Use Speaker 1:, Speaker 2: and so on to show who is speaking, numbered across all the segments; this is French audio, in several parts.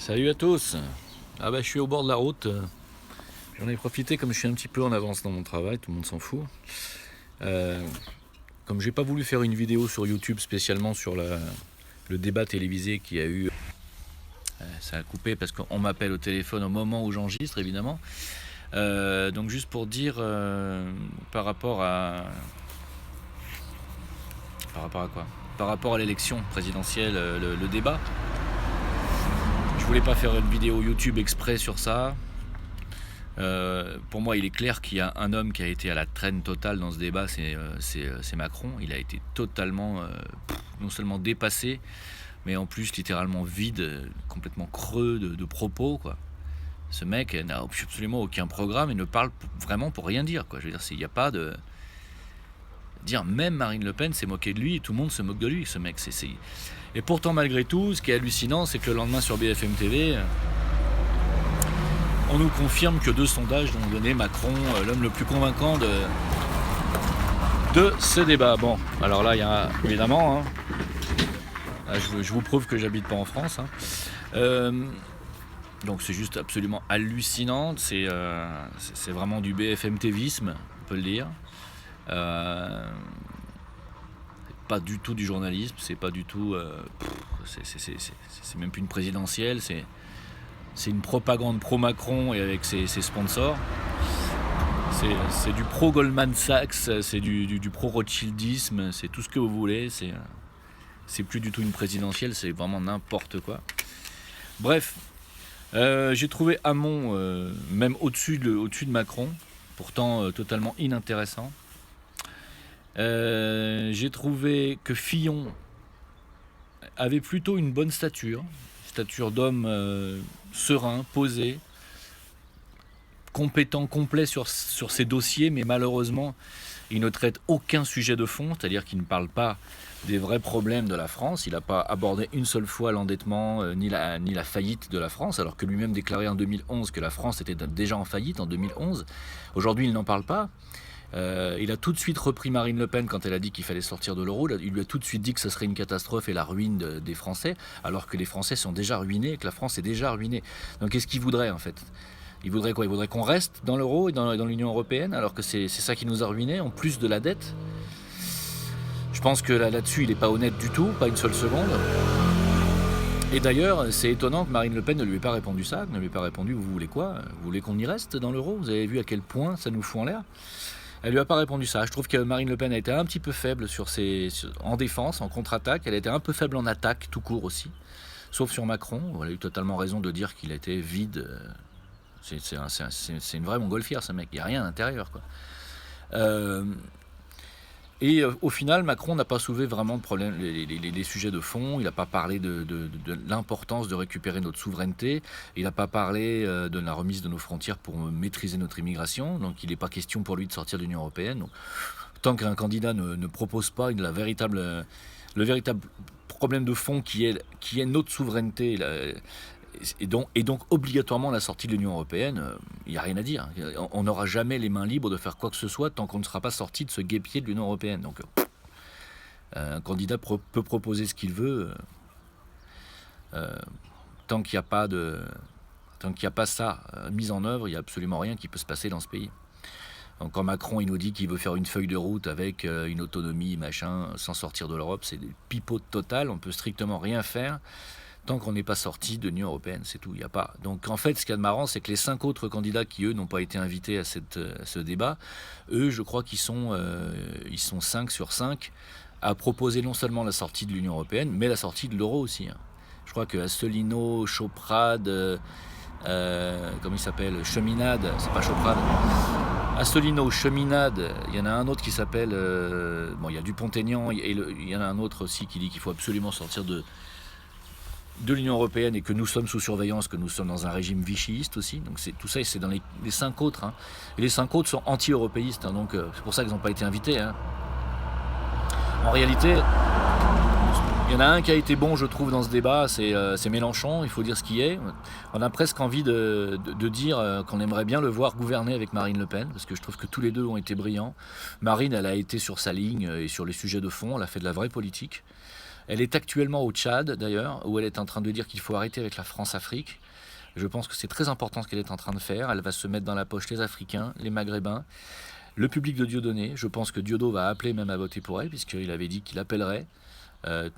Speaker 1: Salut à tous. Ah bah je suis au bord de la route. J'en ai profité comme je suis un petit peu en avance dans mon travail, tout le monde s'en fout. Euh, Comme j'ai pas voulu faire une vidéo sur YouTube spécialement sur le débat télévisé qu'il y a eu, ça a coupé parce qu'on m'appelle au téléphone au moment où j'enregistre évidemment. Donc juste pour dire par rapport à quoi? Par rapport à l'élection présidentielle, le débat. Je voulais pas faire une vidéo YouTube exprès sur ça. Pour moi, il est clair qu'il y a un homme qui a été à la traîne totale dans ce débat, c'est Macron. Il a été totalement, non seulement dépassé, mais en plus littéralement vide, complètement creux de propos, quoi. Ce mec n'a absolument aucun programme et ne parle vraiment pour rien dire, quoi. Je veux dire, il n'y a pas de... Dire même Marine Le Pen s'est moquée de lui et tout le monde se moque de lui, ce mec. Et pourtant, malgré tout, ce qui est hallucinant, c'est que le lendemain sur BFM TV... on nous confirme que deux sondages ont donné Macron l'homme le plus convaincant de ce débat. Bon, alors là, il y a évidemment, je vous prouve que j'habite pas en France. Donc c'est juste absolument hallucinant. C'est vraiment du BFM TVisme, on peut le dire. Pas du tout du journalisme, c'est pas du tout. C'est même plus une présidentielle, c'est une propagande pro-Macron et avec ses sponsors. C'est du pro-Goldman Sachs, c'est du pro-Rothschildisme, c'est tout ce que vous voulez. C'est plus du tout une présidentielle, c'est vraiment n'importe quoi. Bref, j'ai trouvé Hamon même au-dessus de Macron, pourtant totalement inintéressant. J'ai trouvé que Fillon avait plutôt une bonne stature d'homme serein, posé, compétent, complet sur ses dossiers, mais malheureusement, il ne traite aucun sujet de fond, c'est-à-dire qu'il ne parle pas des vrais problèmes de la France. Il n'a pas abordé une seule fois l'endettement ni la faillite de la France, alors que lui-même déclarait en 2011 que la France était déjà en faillite en 2011. Aujourd'hui, il n'en parle pas. Il a tout de suite repris Marine Le Pen quand elle a dit qu'il fallait sortir de l'euro. Il lui a tout de suite dit que ce serait une catastrophe et la ruine des Français, alors que les Français sont déjà ruinés et que la France est déjà ruinée. Donc qu'est-ce qu'il voudrait en fait? Il voudrait quoi? Il voudrait qu'on reste dans l'euro et dans l'Union Européenne, alors que c'est ça qui nous a ruinés, en plus de la dette. Je pense que là-dessus, il n'est pas honnête du tout, pas une seule seconde. Et d'ailleurs, c'est étonnant que Marine Le Pen ne lui ait pas répondu ça, ne lui ait pas répondu « Vous voulez quoi? Vous voulez qu'on y reste dans l'euro? Vous avez vu à quel point ça nous fout en l'air ?» Elle lui a pas répondu ça. Je trouve que Marine Le Pen a été un petit peu faible en défense, en contre-attaque. Elle a été un peu faible en attaque, tout court aussi. Sauf sur Macron, où elle a eu totalement raison de dire qu'il a été vide. C'est une vraie montgolfière, ce mec. Il n'y a rien à l'intérieur, quoi. Au final, Macron n'a pas soulevé vraiment de problème, les sujets de fond. Il n'a pas parlé de l'importance de récupérer notre souveraineté. Il n'a pas parlé de la remise de nos frontières pour maîtriser notre immigration. Donc il n'est pas question pour lui de sortir de l'Union européenne. Donc, tant qu'un candidat ne propose pas le véritable problème de fond qui est notre souveraineté, et donc obligatoirement la sortie de l'Union européenne, il n'y a rien à dire. On n'aura jamais les mains libres de faire quoi que ce soit tant qu'on ne sera pas sorti de ce guêpier de l'Union européenne. Donc un candidat peut proposer ce qu'il veut tant qu'il n'y a pas ça mis en œuvre, il n'y a absolument rien qui peut se passer dans ce pays. Donc quand Macron il nous dit qu'il veut faire une feuille de route avec une autonomie machin sans sortir de l'Europe, c'est des pipeaux total, on peut strictement rien faire tant qu'on n'est pas sorti de l'Union européenne, c'est tout, il n'y a pas. Donc en fait, ce qu'il y a de marrant, c'est que les 5 autres candidats qui, eux, n'ont pas été invités à ce débat, eux, je crois qu'ils sont 5 sur 5 à proposer non seulement la sortie de l'Union européenne, mais la sortie de l'euro aussi. Je crois que Asselineau, Choprade, comment il s'appelle, Cheminade, c'est pas Choprade, Asselineau, Cheminade, il y en a un autre qui s'appelle, il y a Dupont-Aignan, et il y en a un autre aussi qui dit qu'il faut absolument sortir de l'Union européenne et que nous sommes sous surveillance, que nous sommes dans un régime vichyiste aussi. Donc tout ça, c'est dans les 5 autres. Et les 5 autres sont anti-européistes, donc c'est pour ça qu'ils n'ont pas été invités. En réalité, il y en a un qui a été bon, je trouve, dans ce débat, c'est Mélenchon, il faut dire ce qui est. On a presque envie de dire qu'on aimerait bien le voir gouverner avec Marine Le Pen, parce que je trouve que tous les deux ont été brillants. Marine, elle a été sur sa ligne et sur les sujets de fond, elle a fait de la vraie politique. Elle est actuellement au Tchad, d'ailleurs, où elle est en train de dire qu'il faut arrêter avec la France-Afrique. Je pense que c'est très important ce qu'elle est en train de faire. Elle va se mettre dans la poche les Africains, les Maghrébins, le public de Dieudonné. Je pense que Diodo va appeler même à voter pour elle, puisqu'il avait dit qu'il appellerait euh,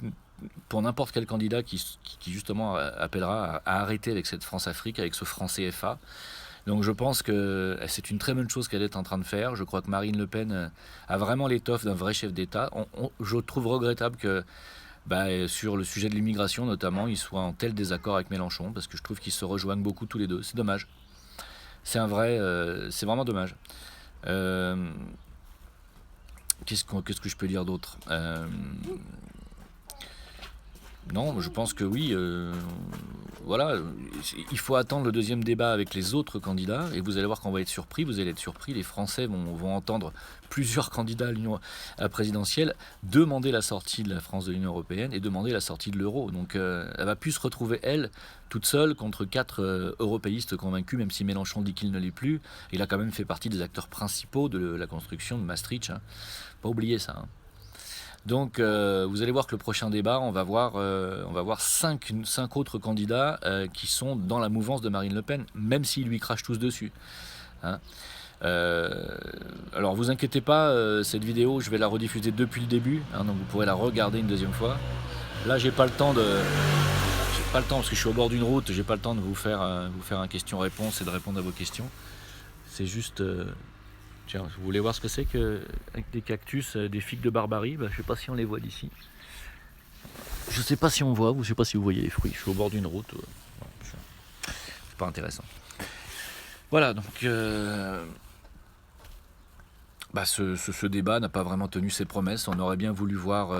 Speaker 1: pour n'importe quel candidat qui justement appellera à arrêter avec cette France-Afrique, avec ce franc CFA. Donc je pense que c'est une très bonne chose qu'elle est en train de faire. Je crois que Marine Le Pen a vraiment l'étoffe d'un vrai chef d'État. Je trouve regrettable que sur le sujet de l'immigration notamment, ils soient en tel désaccord avec Mélenchon, parce que je trouve qu'ils se rejoignent beaucoup tous les deux. C'est dommage. C'est vraiment dommage. Qu'est-ce que je peux dire d'autre Non, je pense que oui. Voilà, il faut attendre le deuxième débat avec les autres candidats et vous allez voir qu'on va être surpris. Vous allez être surpris. Les Français vont entendre plusieurs candidats à l'Union présidentielle demander la sortie de la France de l'Union européenne et demander la sortie de l'euro. Donc elle va plus se retrouver, elle, toute seule contre 4 européistes convaincus, même si Mélenchon dit qu'il ne l'est plus. Il a quand même fait partie des acteurs principaux de la construction de Maastricht. Hein. Pas oublier ça. Hein. Donc vous allez voir que le prochain débat, on va voir 5 autres candidats qui sont dans la mouvance de Marine Le Pen, même s'ils lui crachent tous dessus. Hein. Alors vous inquiétez pas, cette vidéo, je vais la rediffuser depuis le début, hein, donc vous pourrez la regarder une deuxième fois. Là, j'ai pas le temps parce que je suis au bord d'une route, j'ai pas le temps de vous faire un question-réponse et de répondre à vos questions. C'est juste... Tiens, vous voulez voir ce que c'est qu'avec des cactus, des figues de Barbarie? Je sais pas si on les voit d'ici. Je sais pas si on voit, ou je sais pas si vous voyez les fruits. Je suis au bord d'une route. C'est pas intéressant. Voilà, donc ce débat n'a pas vraiment tenu ses promesses. On aurait bien voulu voir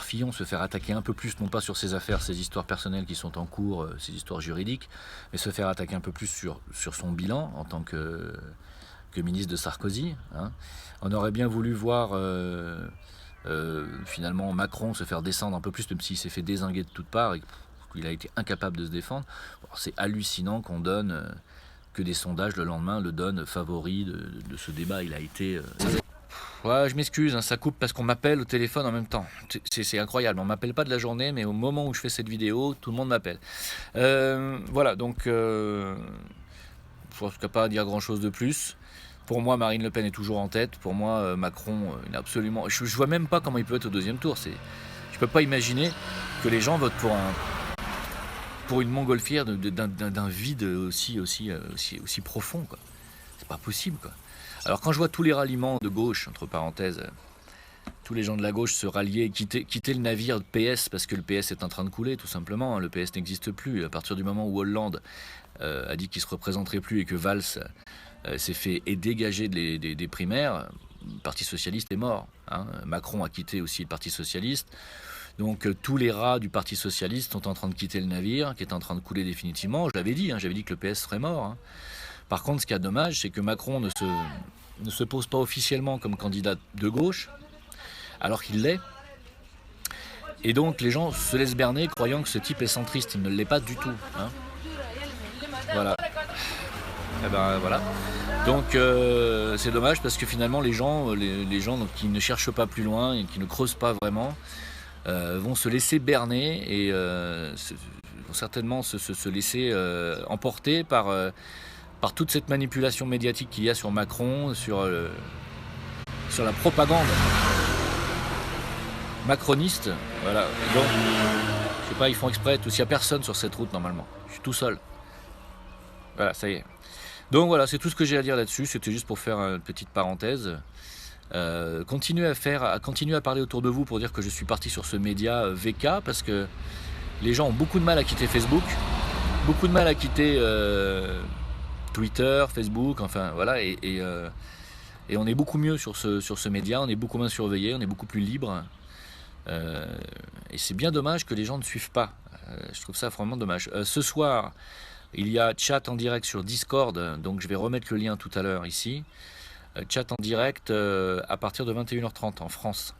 Speaker 1: Fillon se faire attaquer un peu plus, non pas sur ses affaires, ses histoires personnelles qui sont en cours, ses histoires juridiques, mais se faire attaquer un peu plus sur son bilan en tant que ministre de Sarkozy. Hein. On aurait bien voulu voir finalement Macron se faire descendre un peu plus, même s'il s'est fait dézinguer de toutes parts et qu'il a été incapable de se défendre. Bon, c'est hallucinant qu'on donne que des sondages le lendemain le donnent favori de ce débat. Il a été... Ouais, je m'excuse, hein, ça coupe parce qu'on m'appelle au téléphone en même temps. C'est incroyable, on m'appelle pas de la journée, mais au moment où je fais cette vidéo, tout le monde m'appelle. Voilà, donc je ne suis pas à dire grand-chose de plus. Pour moi, Marine Le Pen est toujours en tête. Pour moi, Macron, il est absolument... Je vois même pas comment il peut être au deuxième tour. Je peux pas imaginer que les gens votent pour une montgolfière d'un vide aussi profond, quoi. C'est pas possible, quoi. Alors quand je vois tous les ralliements de gauche, entre parenthèses, tous les gens de la gauche se rallier, quitter le navire de PS parce que le PS est en train de couler, tout simplement. Le PS n'existe plus. À partir du moment où Hollande a dit qu'il ne se représenterait plus et que Valls s'est fait dégager des primaires, le Parti Socialiste est mort. Hein. Macron a quitté aussi le Parti Socialiste. Donc tous les rats du Parti Socialiste sont en train de quitter le navire, qui est en train de couler définitivement. J'avais dit que le PS serait mort. Hein. Par contre, ce qui est dommage, c'est que Macron ne se pose pas officiellement comme candidat de gauche, alors qu'il l'est. Et donc les gens se laissent berner croyant que ce type est centriste. Il ne l'est pas du tout. Hein. Voilà. Et ben voilà. Donc c'est dommage parce que finalement les gens donc, qui ne cherchent pas plus loin et qui ne creusent pas vraiment vont se laisser berner et vont certainement se laisser emporter par toute cette manipulation médiatique qu'il y a sur Macron, sur la propagande macroniste. Voilà. Donc, je sais pas, ils font exprès. Il n'y a personne sur cette route normalement. Je suis tout seul. Voilà, ça y est. Donc voilà, c'est tout ce que j'ai à dire là-dessus. C'était juste pour faire une petite parenthèse. Continuez à parler autour de vous pour dire que je suis parti sur ce média VK parce que les gens ont beaucoup de mal à quitter Facebook, beaucoup de mal à quitter Twitter, Facebook, enfin voilà, et on est beaucoup mieux sur ce média, on est beaucoup moins surveillé, on est beaucoup plus libre. Et c'est bien dommage que les gens ne suivent pas. Je trouve ça vraiment dommage. Ce soir, il y a chat en direct sur Discord, donc je vais remettre le lien tout à l'heure ici. Chat en direct à partir de 21h30 en France.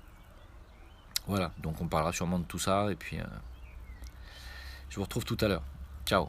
Speaker 1: Voilà, donc on parlera sûrement de tout ça, et puis je vous retrouve tout à l'heure. Ciao.